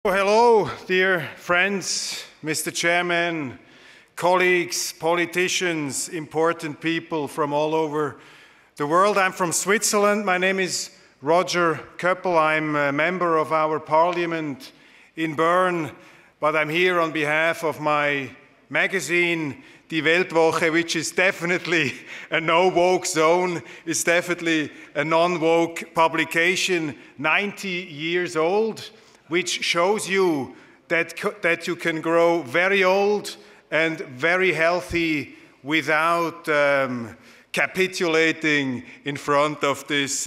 Hello, dear friends, Mr. Chairman, colleagues, politicians, important people from all over the world. I'm from Switzerland. My name is Roger Köppel. I'm a member of our parliament in Bern, but I'm here on behalf of my magazine, Die Weltwoche, which is definitely a no-woke zone. It's definitely a non-woke publication, 90 years old, which shows you that you can grow very old and very healthy without capitulating in front of this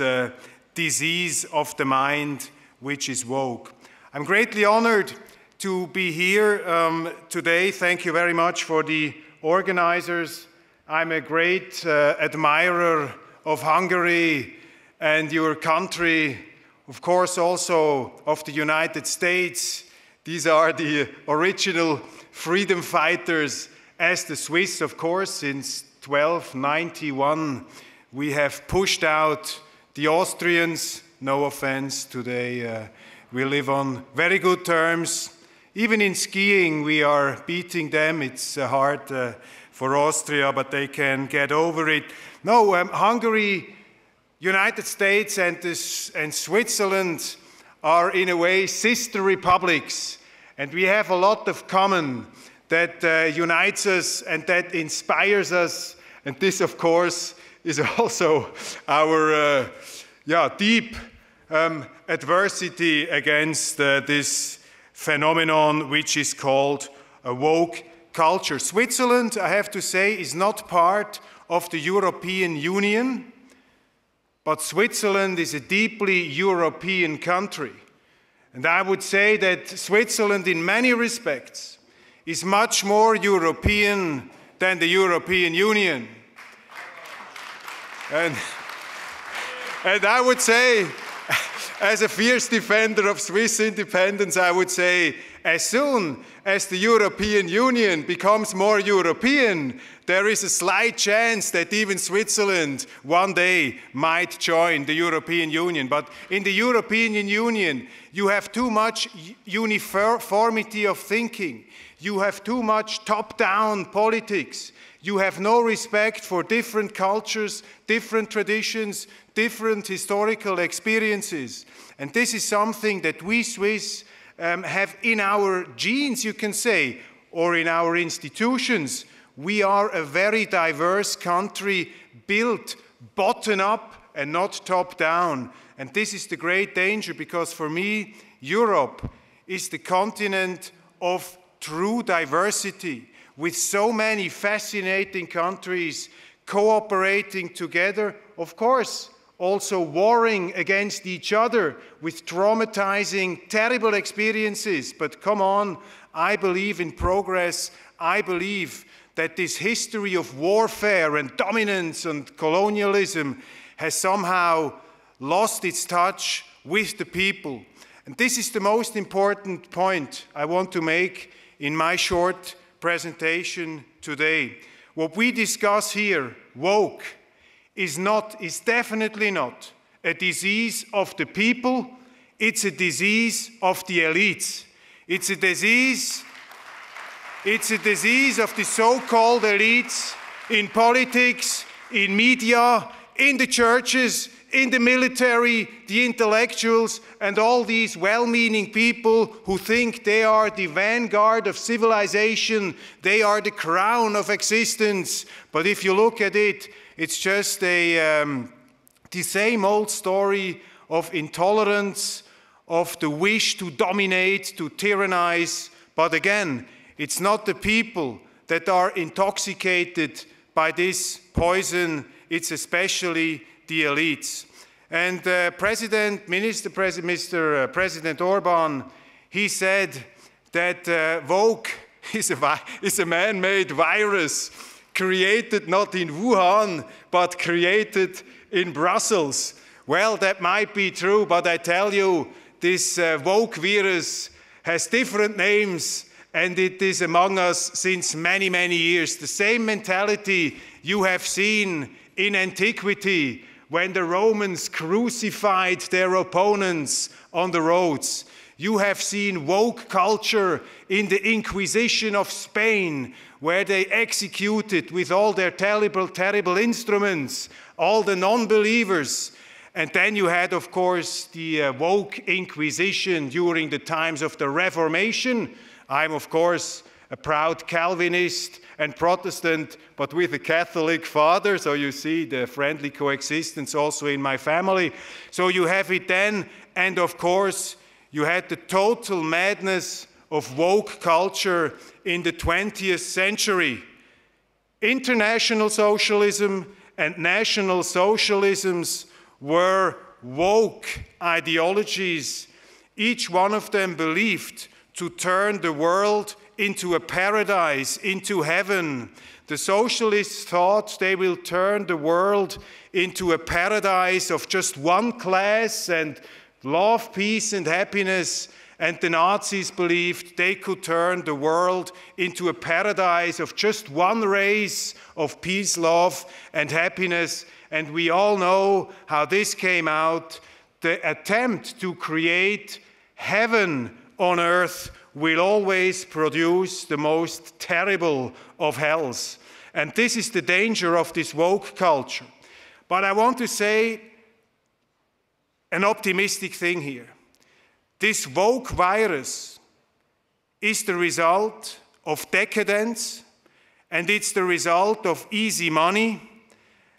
disease of the mind, which is woke. I'm greatly honored to be here today. Thank you very much for the organizers. I'm a great admirer of Hungary and your country. Of course, also of the United States. These are the original freedom fighters, as the Swiss, of course, since 1291. We have pushed out the Austrians. No offense, today we live on very good terms. Even in skiing, we are beating them. It's hard for Austria, but they can get over it. No, Hungary, United States and Switzerland are in a way sister republics, and we have a lot of common that unites us and that inspires us, and this of course is also our deep adversity against this phenomenon which is called a woke culture. Switzerland, I have to say, is not part of the European Union. But Switzerland is a deeply European country. And I would say that Switzerland, in many respects, is much more European than the European Union. And I would say, as a fierce defender of Swiss independence, I would say, as soon as the European Union becomes more European, there is a slight chance that even Switzerland one day might join the European Union. But in the European Union, you have too much uniformity of thinking. You have too much top-down politics. You have no respect for different cultures, different traditions, different historical experiences. And this is something that we Swiss have in our genes, you can say, or in our institutions. We are a very diverse country, built bottom up and not top down. And this is the great danger, because for me, Europe is the continent of true diversity, with so many fascinating countries cooperating together, of course, also warring against each other with traumatizing, terrible experiences. But come on, I believe in progress. I believe that this history of warfare and dominance and colonialism has somehow lost its touch with the people. And this is the most important point I want to make in my short presentation today. What we discuss here, woke, is definitely not a disease of the people. It's a disease of the elites. It's a disease of the so-called elites in politics, in media, in the churches, in the military, the intellectuals, and all these well-meaning people who think they are the vanguard of civilization, they are the crown of existence. But if you look at it, it's just the same old story of intolerance, of the wish to dominate, to tyrannize. But again, it's not the people that are intoxicated by this poison, it's especially the elites. And Mr. President Orban, he said that woke is a man-made virus created not in Wuhan, but created in Brussels. Well, that might be true, but I tell you, this woke virus has different names, and it is among us since many, many years. The same mentality you have seen in antiquity when the Romans crucified their opponents on the roads. You have seen woke culture in the Inquisition of Spain, where they executed with all their terrible, terrible instruments all the non-believers. And then you had, of course, the woke Inquisition during the times of the Reformation. I'm, of course, a proud Calvinist and Protestant, but with a Catholic father. So you see the friendly coexistence also in my family. So you have it then. And of course, you had the total madness of woke culture in the 20th century. International socialism and national socialisms were woke ideologies. Each one of them believed to turn the world into a paradise, into heaven. The socialists thought they will turn the world into a paradise of just one class and love, peace, and happiness. And the Nazis believed they could turn the world into a paradise of just one race of peace, love, and happiness. And we all know how this came out. The attempt to create heaven on earth will always produce the most terrible of hells. And this is the danger of this woke culture. But I want to say an optimistic thing here. This woke virus is the result of decadence, and it's the result of easy money,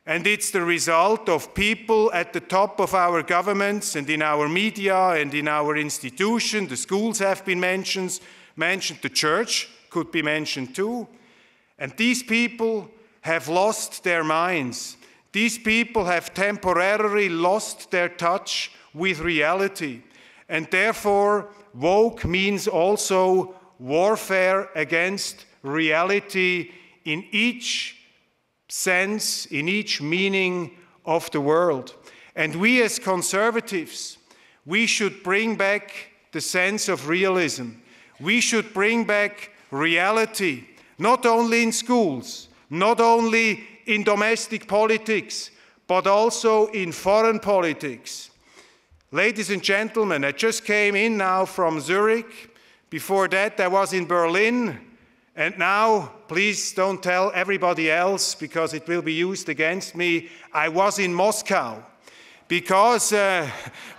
and it's the result of people at the top of our governments and in our media and in our institutions. The schools have been mentioned, the church could be mentioned too. And these people have lost their minds. These people have temporarily lost their touch with reality. And therefore, woke means also warfare against reality in each sense, in each meaning of the world. And we as conservatives, we should bring back the sense of realism. We should bring back reality, not only in schools, not only in domestic politics, but also in foreign politics. Ladies and gentlemen, I just came in now from Zurich. Before that, I was in Berlin. And now, please don't tell everybody else, because it will be used against me, I was in Moscow. Because,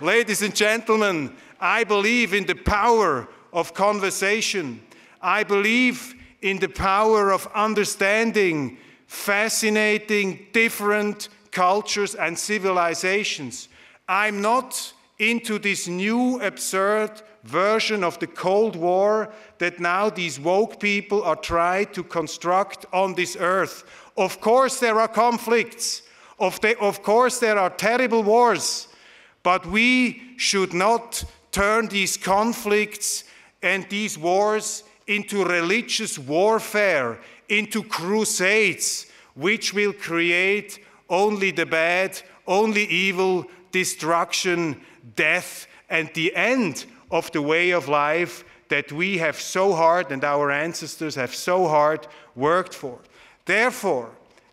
ladies and gentlemen, I believe in the power of conversation. I believe in the power of understanding fascinating, different cultures and civilizations. I'm not into this new absurd version of the Cold War that now these woke people are trying to construct on this earth. Of course there are conflicts, of course there are terrible wars, but we should not turn these conflicts and these wars into religious warfare, into crusades, which will create only the bad, only evil, destruction, death, and the end of the way of life that we have so hard and our ancestors have so hard worked for. Therefore,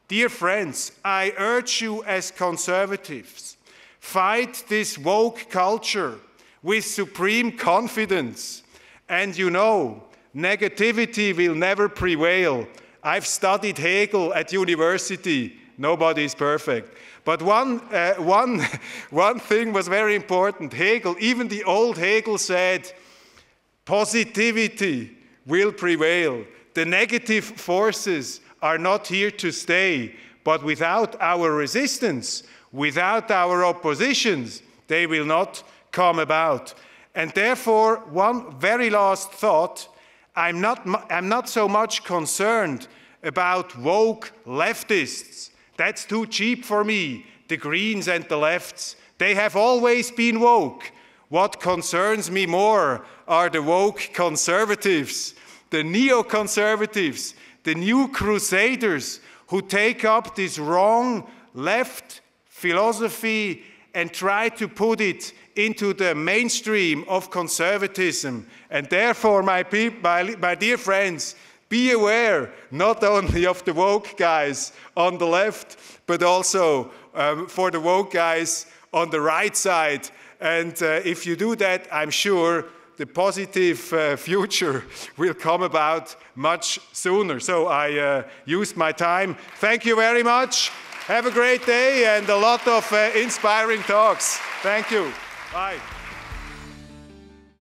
dear friends, I urge you as conservatives, fight this woke culture with supreme confidence. And you know, negativity will never prevail. I've studied Hegel at university. Nobody is perfect. But one thing was very important. Hegel, even the old Hegel said, positivity will prevail. The negative forces are not here to stay, but without our resistance, without our oppositions, they will not come about. And therefore, one very last thought, I'm not so much concerned about woke leftists. That's too cheap for me, the Greens and the lefts. They have always been woke. What concerns me more are the woke conservatives, the neoconservatives, the new crusaders who take up this wrong left philosophy and try to put it into the mainstream of conservatism. And therefore, my dear friends, be aware not only of the woke guys on the left, but also for the woke guys on the right side. And if you do that, I'm sure the positive future will come about much sooner. So I used my time. Thank you very much. Have a great day and a lot of inspiring talks. Thank you. Bye.